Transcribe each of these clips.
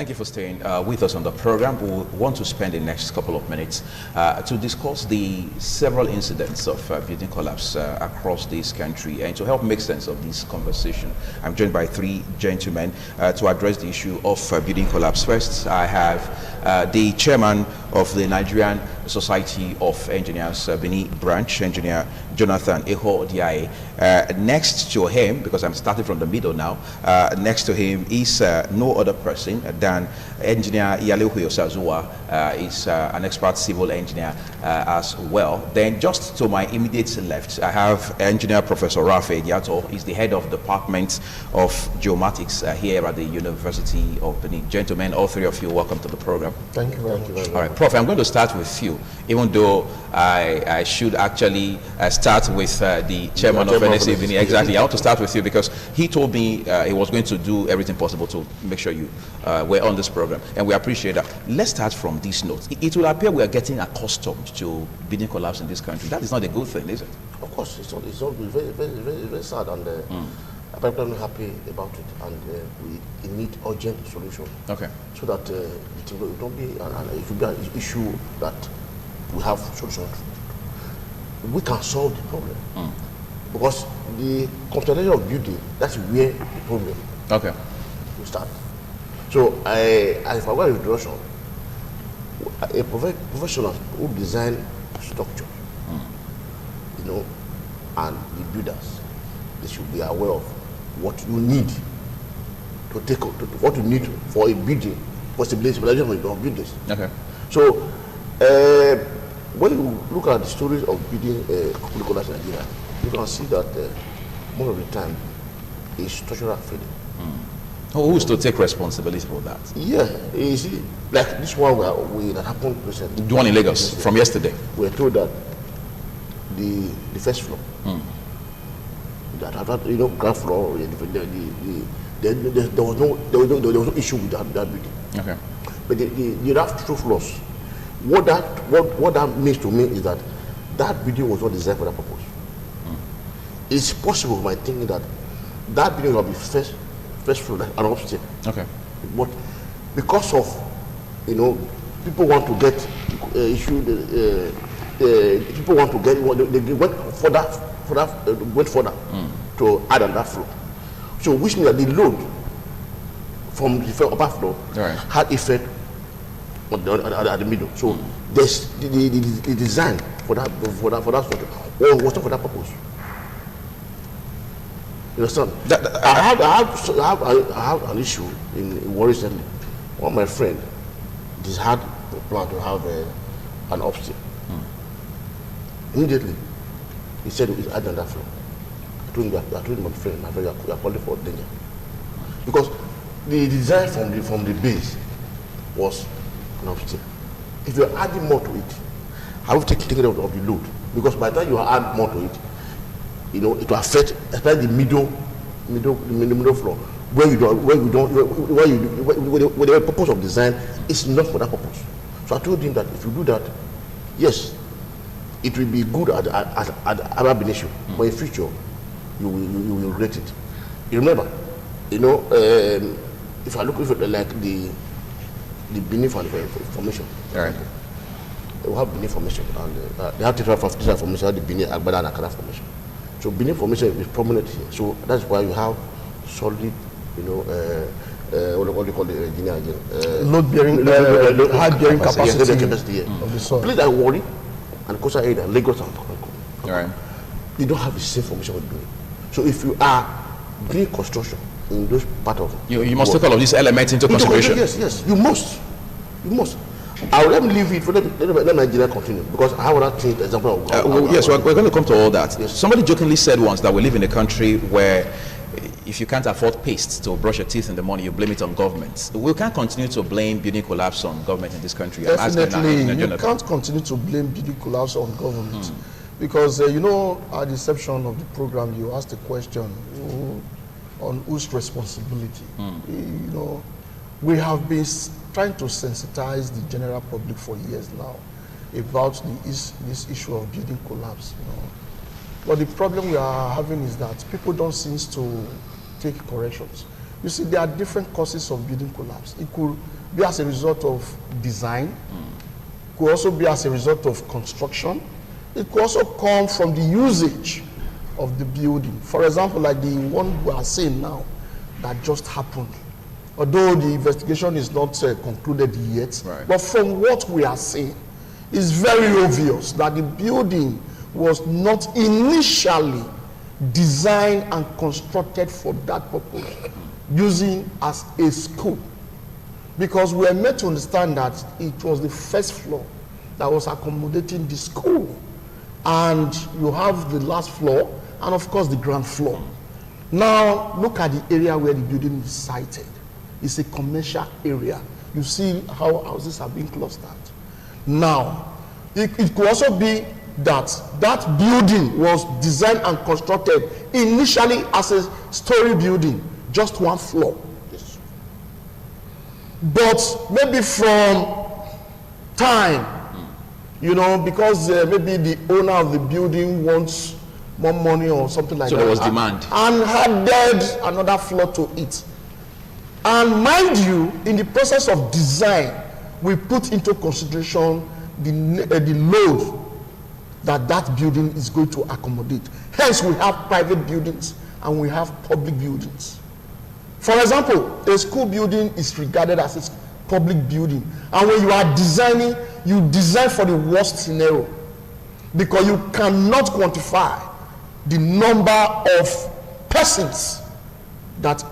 thank you for staying with us on the program. We want to spend the next couple of minutes to discuss the several incidents of building collapse across this country, and to help make sense of this conversation, I'm joined by three gentlemen to address the issue of building collapse. First, I have the chairman of the Nigerian Society of Engineers, Benin branch, Engineer Jonathan Eho Diaye. Next to him, because I'm starting from the middle now, next to him is no other person than Engineer Iyalehu Osazua. Is an expert civil engineer as well. Then just to my immediate left, I have Engineer Professor Rafe Diato. He's the head of Department of Geomatics here at the University of Benin. Gentlemen, all three of you, welcome to the program. Thank you very much. All right, Prof, I'm going to start with you, even though I should actually start with the chairman of NSA Benin. Exactly, I want to start with you because he told me he was going to do everything possible to make sure you were on this program, and we appreciate that. Let's start from this note. It will appear we are getting accustomed to building collapse in this country. That is not a good thing, is it? Of course, it's not very sad, and I'm not happy about it, and we need urgent solution. Okay. So that it will not be it will be an issue that we have solution. We can solve the problem because the constellation of building, that's where the problem. Okay. We start. So if I were introduction, a professional who design structure, you know, and the builders, they should be aware of what you need to take what you need for a building, for stabilization of buildings. Okay. So when you look at the stories of building collapse in Nigeria, you can see that most of the time is structural failure. Who's to take responsibility for that? Yeah, you see, like this one that happened recently. The one in Lagos from yesterday. We were told that the first floor, that you know, ground floor, there was no issue with that building. Okay. But the last two floors, what that means to me is that building was not designed for that purpose. It's possible, by thinking that building will be first floor and upstairs. Okay. But because of, you know, people want to get people want to get, they went further to add on that floor. So which means that the load from the upper floor had effect on at the middle. So there's the design for that structure was not for that purpose. You understand? I have an issue in Warri recently. One of my friend just had a plan to have an upstairs. Immediately, he said it's adding that floor. I told him, my friend, you are calling for danger. Because the design from the base was an upstairs. If you are adding more to it, how will you take care of the load? Because by the time you add more to it, you know, it will affect especially the middle floor where the purpose of design is not for that purpose. So I told him that if you do that, yes, it will be good at other issue, but in future you will regret it. You remember, you know, if I look at like the Benin formation, right. They will have Benin formation, and they have different formation, the Benin Agbada and Akara formation. So Benin formation is prominent here. So that's why you have solid, you know, what do you call the engineer again? Load-bearing, hard-bearing capacity of the soil. Please, I worry, and Coastal area, Lagos and right. They don't have the same formation we're doing. So if you are doing construction in those part of you must take all of these elements into consideration. Yes, you must. Let me leave it for let Nigeria continue, because I have another thing, example of yes, we're going to come to all that. Yes. Somebody jokingly said once that we live in a country where if you can't afford paste to brush your teeth in the morning, you blame it on government. We can't continue to blame building collapse on government in this country. Definitely, you can't continue to blame building collapse on government. Because, you know, at the inception of the program, you asked a question on whose responsibility. You know, we have been trying to sensitize the general public for years now about this issue of building collapse. You know. But the problem we are having is that people don't seem to take corrections. You see, there are different causes of building collapse. It could be as a result of design. It could also be as a result of construction. It could also come from the usage of the building. For example, like the one we are seeing now that just happened. Although the investigation is not concluded yet, right. But from what we are seeing, it's very obvious that the building was not initially designed and constructed for that purpose, using as a school. Because we are meant to understand that it was the first floor that was accommodating the school. And you have the last floor, and of course the ground floor. Now, look at the area where the building is sited. It's a commercial area. You see how houses are being clustered. Now, it could also be that that building was designed and constructed initially as a story building, just one floor. Yes. But maybe from time, you know, because maybe the owner of the building wants more money or something like that. So there was demand. And added another floor to it. And mind you, in the process of design, we put into consideration the load that building is going to accommodate. Hence, we have private buildings and we have public buildings. For example, a school building is regarded as a public building. And when you are designing, you design for the worst scenario, because you cannot quantify the number of persons that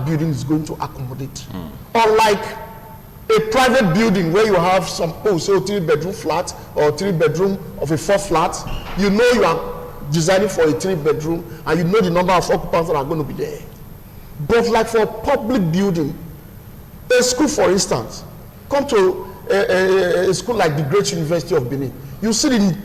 building is going to accommodate. Unlike a private building where you have some, say a 3-bedroom flat or 3-bedroom of a 4 flat, you know you are designing for a 3-bedroom and you know the number of occupants that are going to be there. But like for a public building, a school for instance, come to a school like the Great University of Benin, you see the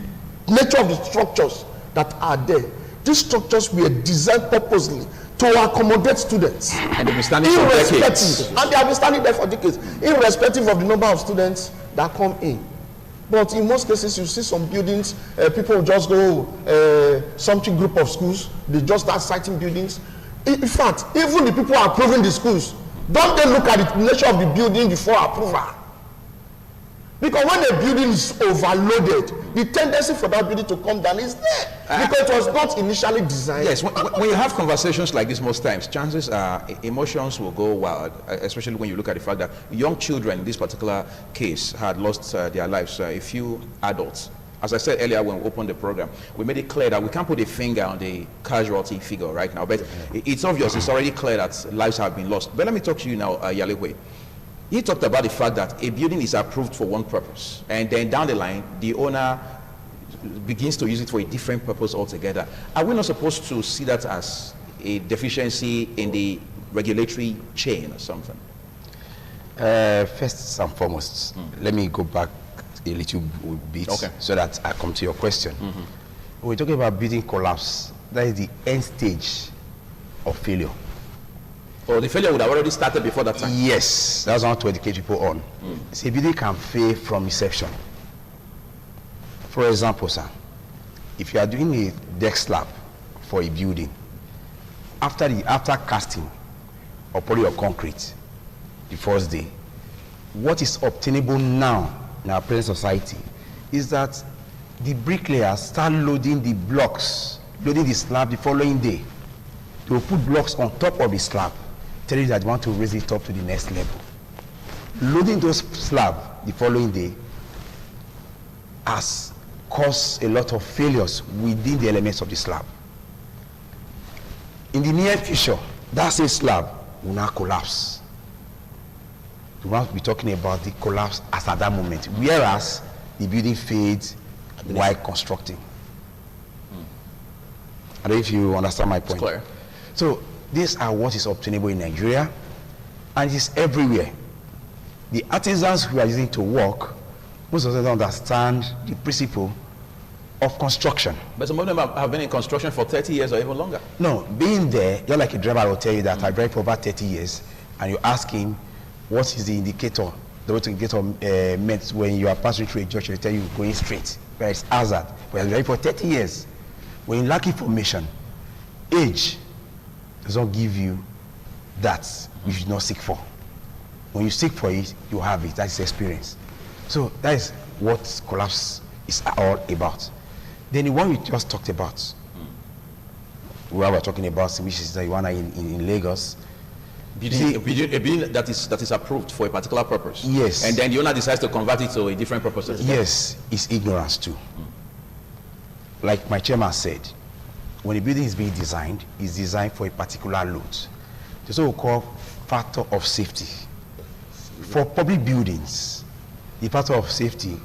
nature of the structures that are there. These structures were designed purposely to accommodate students. And they've been standing for decades. And they have been standing there for decades, irrespective of the number of students that come in. But in most cases, you see some buildings, people just go, something group of schools, they just start citing buildings. In fact, even the people approving the schools, don't they look at the nature of the building before approval? Because when a building is overloaded, the tendency for that building to come down is there. Because it was not initially designed. Yes, when you have conversations like this most times, chances are emotions will go wild, especially when you look at the fact that young children in this particular case had lost their lives, a few adults. As I said earlier when we opened the program, we made it clear that we can't put a finger on the casualty figure right now, but it's obvious, it's already clear that lives have been lost. But let me talk to you now, Yalewe. He talked about the fact that a building is approved for one purpose, and then down the line, the owner begins to use it for a different purpose altogether. Are we not supposed to see that as a deficiency in the regulatory chain or something? First and foremost, let me go back a little bit so that I come to your question. When we're talking about building collapse, that is the end stage of failure. Or the failure would have already started before that time? Yes, that's what to educate people on. See, building can fail from inception. For example, sir, if you are doing a deck slab for a building, after casting or pouring your concrete the first day, what is obtainable now in our present society is that the bricklayers start loading the blocks, loading the slab the following day. They will put blocks on top of the slab, telling you that you want to raise it up to the next level. Loading those slabs the following day has caused a lot of failures within the elements of the slab. In the near future, that same slab will now collapse. We want to be talking about the collapse as at that moment, whereas the building fades while constructing. I don't know if you understand my point. It's clear. So these are what is obtainable in Nigeria, and it is everywhere. The artisans who are using to work, most of them don't understand the principle of construction. But some of them have been in construction for 30 years or even longer. No, being there, you're like a driver will tell you that I drive for about 30 years, and you ask him, what is the indicator? The road indicator meant when you are passing through a junction, they tell you going straight, where it's hazard. We have driving for 30 years. When you lack information, age does not give you that you should not seek for. When you seek for it, you have it. That's experience. So that is what collapse is all about. Then the one we just talked about, where we're talking about, which is the one in Lagos. A building that is approved for a particular purpose. Yes. And then the owner decides to convert it to a different purpose. Yes, it's ignorance too. Like my chairman said, when a building is being designed, it's designed for a particular load. There's what we call factor of safety. For public buildings, the factor of safety,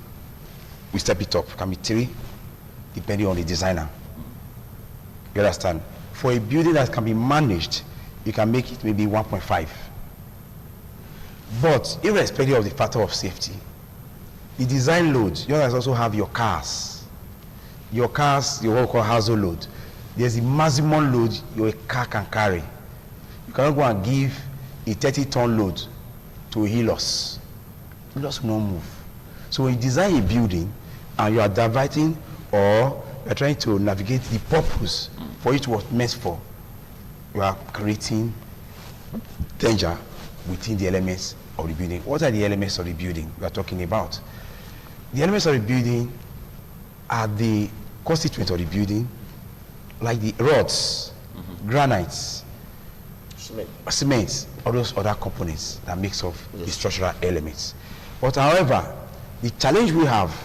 we step it up, can be 3, depending on the designer. You understand? For a building that can be managed, you can make it maybe 1.5. But irrespective of the factor of safety, the design load, you guys also have your cars. Your cars, your what we call household load. There's the maximum load your car can carry. You cannot go and give a 30-ton load to a Hilux. Hilux will not move. So when you design a building and you are diverting or you are trying to navigate the purpose for it was meant for, you are creating danger within the elements of the building. What are the elements of the building we are talking about? The elements of the building are the constituents of the building, like the rods, granites, cement, all those other components that makes up the structural elements. But however, the challenge we have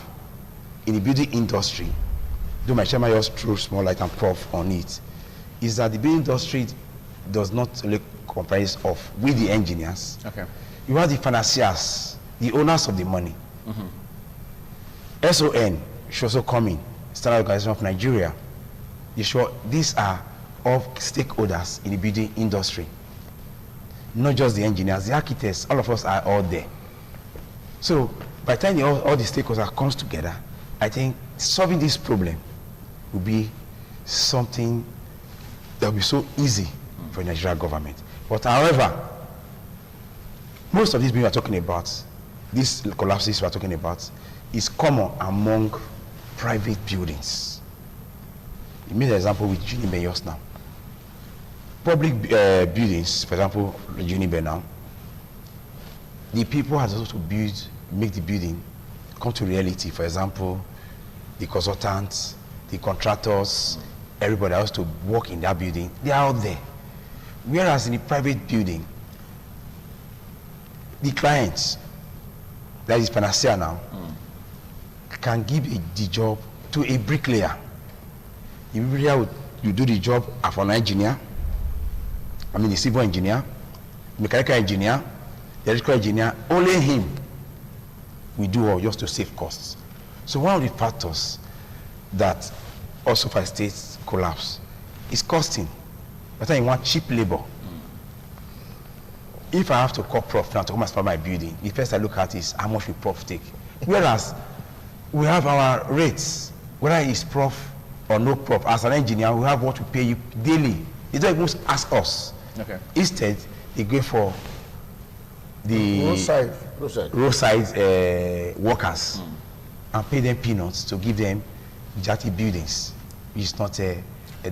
in the building industry, though my chairman just threw small light and prof on it, is that the building industry does not only comprise of with the engineers. Okay. You have the financiers, the owners of the money. SON should also come in, Standard Organization of Nigeria. These are all stakeholders in the building industry. Not just the engineers, the architects, all of us are all there. So by the time all the stakeholders comes together, I think solving this problem will be something that will be so easy for the Nigerian government. But however, most of these we are talking about, these collapses we are talking about, is common among private buildings. You made an example with Junibe just now. Public buildings, for example, Junibe now, the people have also to make the building come to reality. For example, the consultants, the contractors, everybody else to work in that building, they are out there. Whereas in the private building, the clients, that is Panacea now, can give the job to a bricklayer. The bricklayer will do the job of an engineer, the civil engineer, mechanical engineer, the electrical engineer, only him will do all just to save costs. So one of the factors that also facilitates collapse is costing. But I want cheap labor. If I have to call prof now to come and start my building, the first I look at is how much will prof take. Whereas we have our rates, whether it's prof or no prof. As an engineer, we have what we pay you daily. They don't even ask us. Okay. Instead, they go for the roadside workers and pay them peanuts to give them jatty buildings. It's not a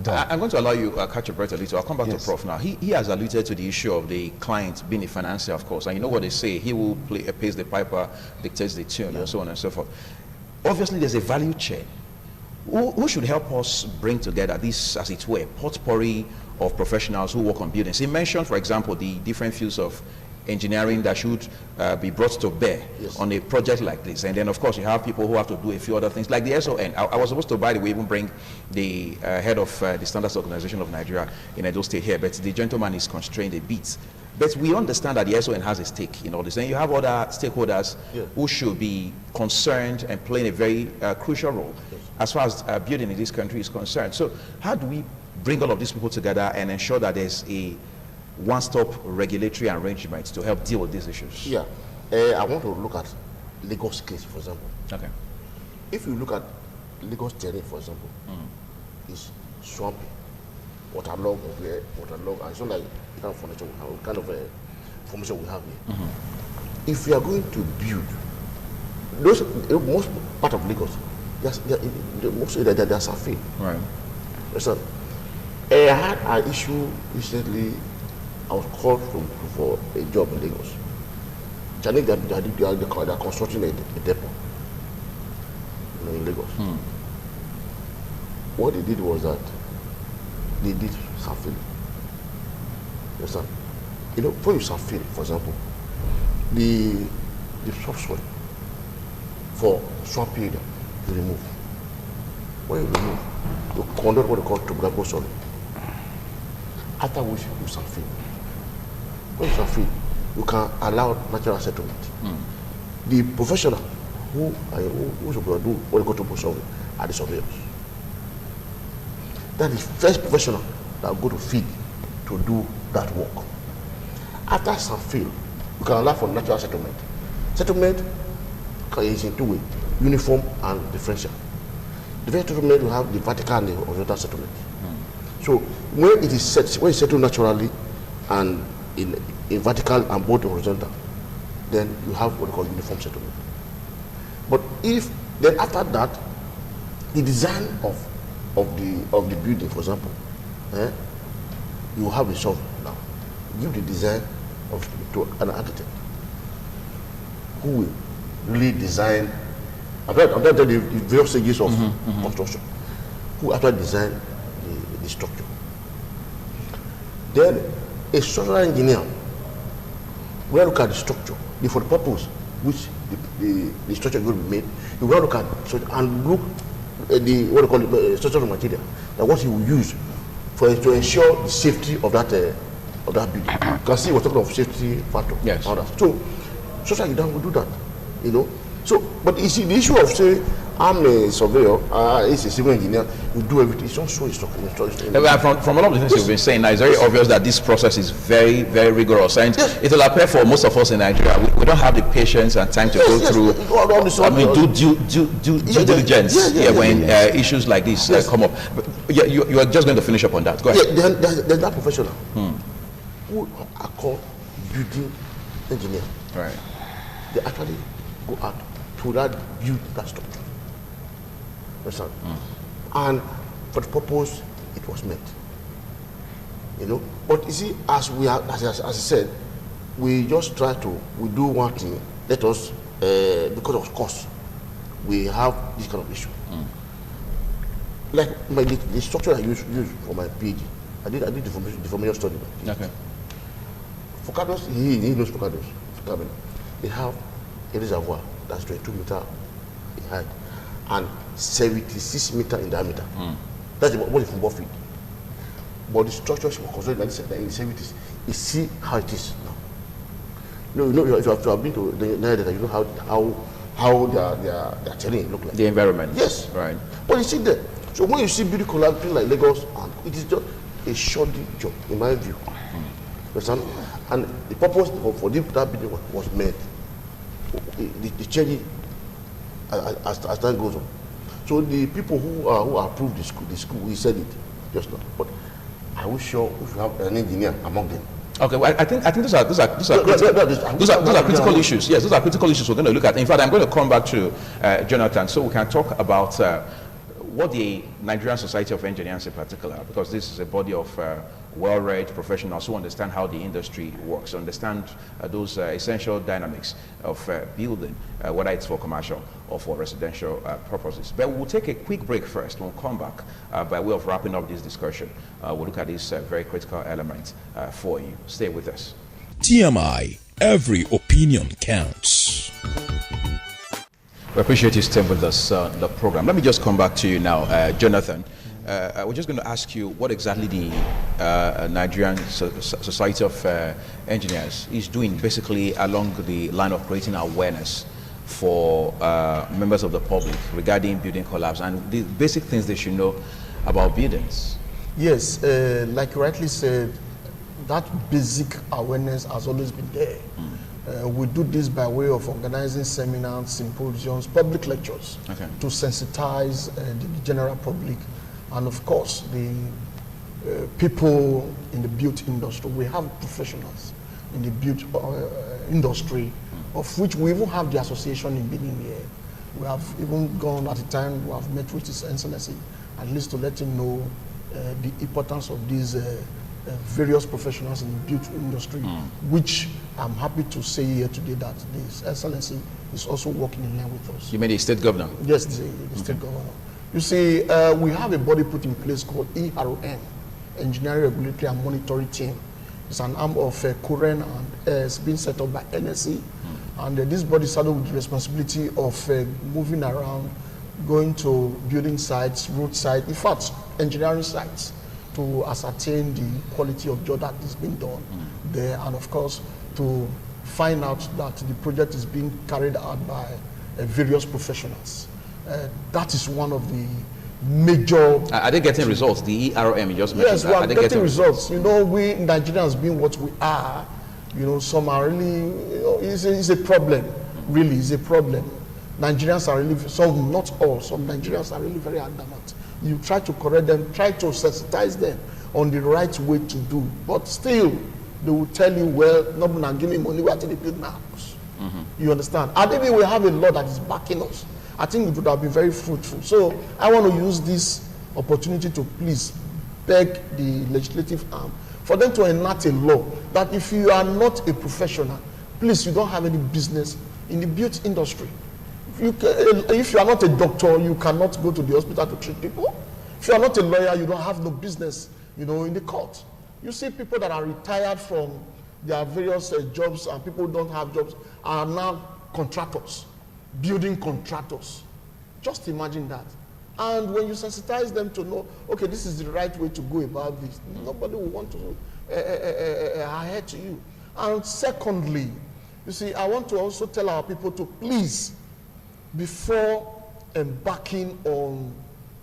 done. I'm going to allow you catch your breath a little. I'll come back to Prof now. He has alluded to the issue of the client being a financier, of course. And you know what they say, he who pays the piper dictates the tune, and so on and so forth. Obviously, there's a value chain. Who should help us bring together this, as it were, potpourri of professionals who work on buildings? He mentioned, for example, the different fields of engineering that should be brought to bear on a project like this. And then, of course, you have people who have to do a few other things, like the SON. I was supposed to, by the way, even bring the head of the Standards Organization of Nigeria in Edo State here, but the gentleman is constrained a bit. But we understand that the SON has a stake in all this. And you have other stakeholders who should be concerned and playing a very crucial role as far as building in this country is concerned. So how do we bring all of these people together and ensure that there's a one-stop regulatory arrangement to help deal with these issues? Yeah, I want to look at Lagos case, for example. Okay. If you look at Lagos terrain, for example, it's swampy, waterlogged, and it's not like the kind of furniture we have, kind of formation we have here. If you are going to build, most part of Lagos, mostly they're surfing. Right. So, I had an issue recently I was called for a job in Lagos. Challenge that they are constructing a depot, in Lagos. What they did was that they did surfing. You understand? When you surfing, for example, the subsoil for swamp area, you remove. When you remove, you conduct what they call topographical soil. After which you surfing. When you surfing, you can allow natural settlement. The professional who should do what they call topographical survey are the surveyors. That is the first professional that go to field to do that work. After some field, you can allow for natural settlement. Settlement is in two ways: uniform and differential. Differential settlement will have the vertical and the horizontal settlement. So when it is when it's settled naturally and in vertical and both horizontal, then you have what we call uniform settlement. But if then after that, the design of the building, for example, you have a survey now. Give the design to an architect who will really design. I'm not telling you the various stages of construction. Who actually design the structure. Then a structural engineer will look at the structure for the purpose which the structure is going to be made. You will look at and look at the what we call the structural material, that what he will use to ensure the safety of that building. You can see we're talking of safety factor. Yes. All that. So structural engineer will do that. So, but you see, the issue of say I'm a surveyor, he's a civil engineer, you do everything. It's not so instructive. From all of the things you've been saying now, it's very obvious that this process is very, very rigorous. And it will appear for most of us in Nigeria, we don't have the patience and time to go through, due diligence when issues like this come up. But you are just going to finish up on that. Go ahead. There's that professional who are called building engineer. Right. They actually go out to build that structure. Understand? And for the purpose it was meant. But you see, as I said, we just try to do one thing. Let us because of cost, we have this kind of issue. Like the structure I use for my PhD, I did the formation study. Okay. Focados, he knows Focados. They have a reservoir that's 22 meters in height and 76 meters in diameter. That's what the football field. But the structures were constructed in the 70s. You see how it is now. If you have been to the United, you know how their terrain look like. The environment. Yes. Right. But you see there. So when you see beauty collapsing like Lagos, it is just a shoddy job, in my view. Understand? And the purpose for that building was made. The change as time goes on. So the people who approved the school, we said it just now. But I was sure if you have an engineer among them. Okay, well, I think those are critical issues. Yes, those are critical issues we're going to look at. In fact, I'm going to come back to Jonathan, so we can talk about what the Nigerian Society of Engineers in particular, because this is a body of well-read professionals who understand how the industry works, understand those essential dynamics of building, whether it's for commercial or for residential purposes. But we'll take a quick break first. We'll come back by way of wrapping up this discussion. We'll look at this very critical element for you. Stay with us. TMI, every opinion counts. We appreciate you staying with us the program. Let me just come back to you now, Jonathan. We're just going to ask you what exactly the Nigerian Society of Engineers is doing, basically along the line of creating awareness for members of the public regarding building collapse and the basic things they should know about buildings. Yes, like you rightly said, that basic awareness has always been there. We do this by way of organizing seminars, symposiums, public lectures to sensitize the general public, and of course the people in the built industry. We have professionals in the built industry, of which we even have the association in Benin here. We have even gone at a time, we have met with His Excellency, at least to let him know the importance of this various professionals in the built industry, which I'm happy to say here today that His Excellency is also working in line with us. You mean the state governor? Yes, the state governor. You see, we have a body put in place called ERM, Engineering Regulatory and Monitoring Team. It's an arm of Koren, and it's been set up by NSE. And this body started with the responsibility of moving around, going to building sites, road sites, in fact, engineering sites, to ascertain the quality of job that is being done there, and of course, to find out that the project is being carried out by various professionals. That is one of the major... Are they getting results? The ERM you just mentioned? Yes, we are getting results. You know, we Nigerians being what we are, you know, some are really, you know, it's a problem, really, it's a problem. Nigerians are really, some, not all, some Nigerians are really very adamant. You try to correct them, try to sensitize them on the right way to do, but still, they will tell you, well, no, not give me money, we are to build my house. You understand? And maybe we have a law that is backing us. I think it would have been very fruitful. So I want to use this opportunity to please beg the legislative arm for them to enact a law that if you are not a professional, please, you don't have any business in the beauty industry. If you are not a doctor, you cannot go to the hospital to treat people. If you are not a lawyer, you don't have no business, you know, in the court. You see people that are retired from their various jobs, and people who don't have jobs are now contractors, building contractors. Just imagine that. And when you sensitize them to know, okay, this is the right way to go about this, nobody will want to adhere to you. And secondly, you see, I want to also tell our people to please, before embarking on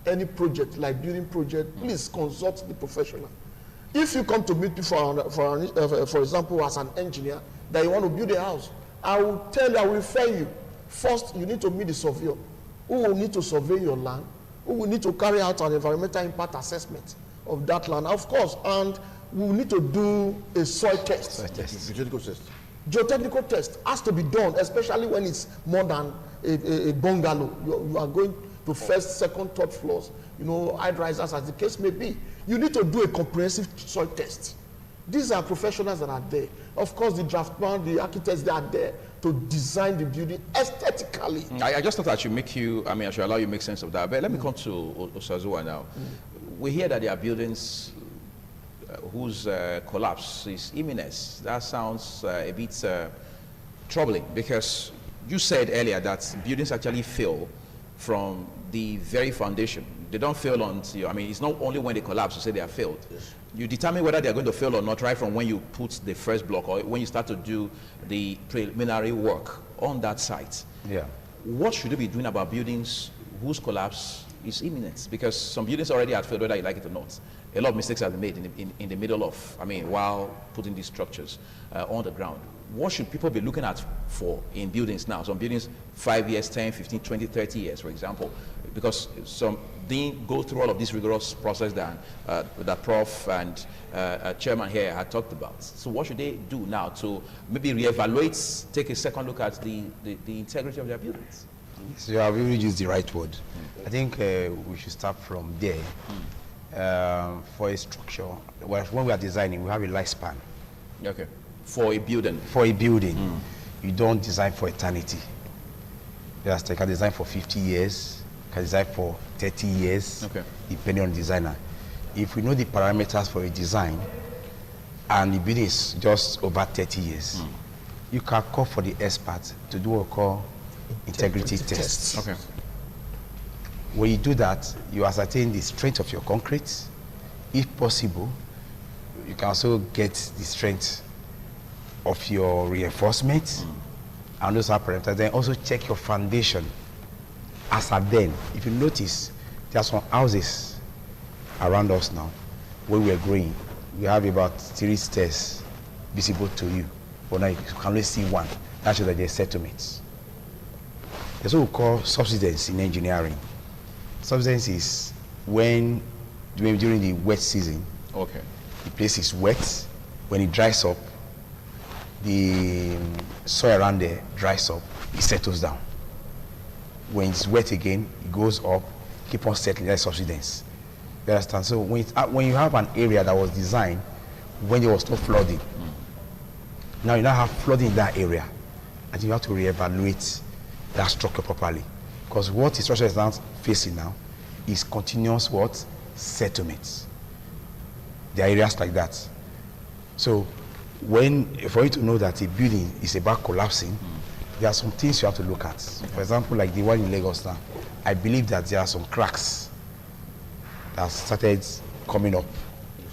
any project, like building project, please consult the professional. If you come to meet me for example, as an engineer, that you want to build a house, I will tell you, I will refer you. First, you need to meet the surveyor, who will need to survey your land, who will need to carry out an environmental impact assessment of that land, of course, and we will need to do a soil test. Geotechnical test. Geotechnical test has to be done, especially when it's more than a bungalow. You are going to first, second, third floors, you know, high risers, as the case may be. You need to do a comprehensive soil test. These are professionals that are there. Of course, the draftman, the architects, they are there to design the building aesthetically. I just thought I should make you, I should allow you to make sense of that. But let me come to Osazuwa now. We hear that there are buildings whose collapse is imminent. That sounds a bit troubling, because you said earlier that buildings actually fail from the very foundation. They don't fail until, it's not only when they collapse you say they are failed. Yes. You determine whether they're going to fail or not right from when you put the first block or when you start to do the preliminary work on that site. Yeah. What should we be doing about buildings whose collapse is imminent? Because some buildings already have failed, whether you like it or not. A lot of mistakes have been made in the middle of, while putting these structures on the ground. What should people be looking at for in buildings now? Some buildings 5 years, 10, 15, 20, 30 years, for example, because some didn't go through all of this rigorous process that Prof and Chairman here had talked about. So what should they do now to maybe reevaluate, take a second look at the integrity of their buildings? So you have really used the right word. I think we should start from there. For a structure, when we are designing, we have a lifespan. Okay. For a building. For a building, you don't design for eternity. Yes, you can design for 50 years, you can design for 30 years, okay, depending on the designer. If we know the parameters for a design, and the building is just over 30 years, you can call for the expert to do what we call integrity tests. Okay. When you do that, you ascertain the strength of your concrete. If possible, you can also get the strength of your reinforcement and those are parameters. Then also check your foundation. As at then, if you notice, there are some houses around us now where we are growing. We have about 3 stairs visible to you, but now you can only see one. That shows that there are settlements. There's what we call subsidence in engineering. Subsidence is when during the wet season, okay, the place is wet. When it dries up, the soil around there dries up, it settles down. When it's wet again, it goes up, keep on settling. That's subsidence. You understand? So when you have an area that was designed when there was no flooding. Now you now have flooding in that area, and you have to reevaluate that structure properly. Because what the structure is now facing now is continuous what? Settlements. There are areas like that. So for you to know that a building is about collapsing, there are some things you have to look at. For example, like the one in Lagos now, I believe that there are some cracks that started coming up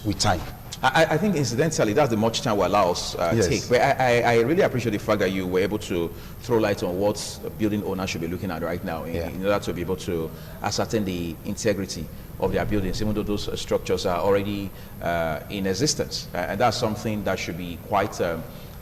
with time. I think incidentally, that's the much time will allow us Yes. take. But I really appreciate the fact that you were able to throw light on what a building owner should be looking at right now in order to be able to ascertain the integrity of their buildings, even though those structures are already in existence. And that's something that should be quite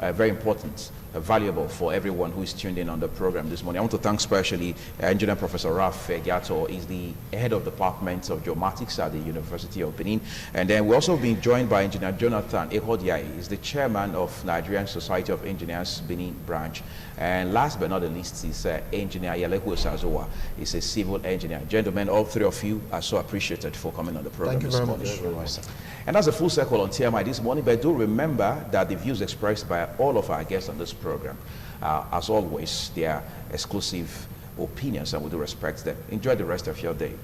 very important, valuable for everyone who is tuned in on the program this morning. I want to thank especially Engineer Professor Ralph Giato. He's the head of the Department of Geomatics at the University of Benin. And then we're also being joined by Engineer Jonathan Ehodiai. He's the chairman of Nigerian Society of Engineers Benin branch. And last but not the least is Engineer Yalehu Sazowa. He's a civil engineer. Gentlemen, all three of you are so appreciated for coming on the program Thank you this very morning. much. Very much, sir. And that's a full circle on TMI this morning, but do remember that the views expressed by all of our guests on this program, as always, they are exclusive opinions, and we do respect them. Enjoy the rest of your day.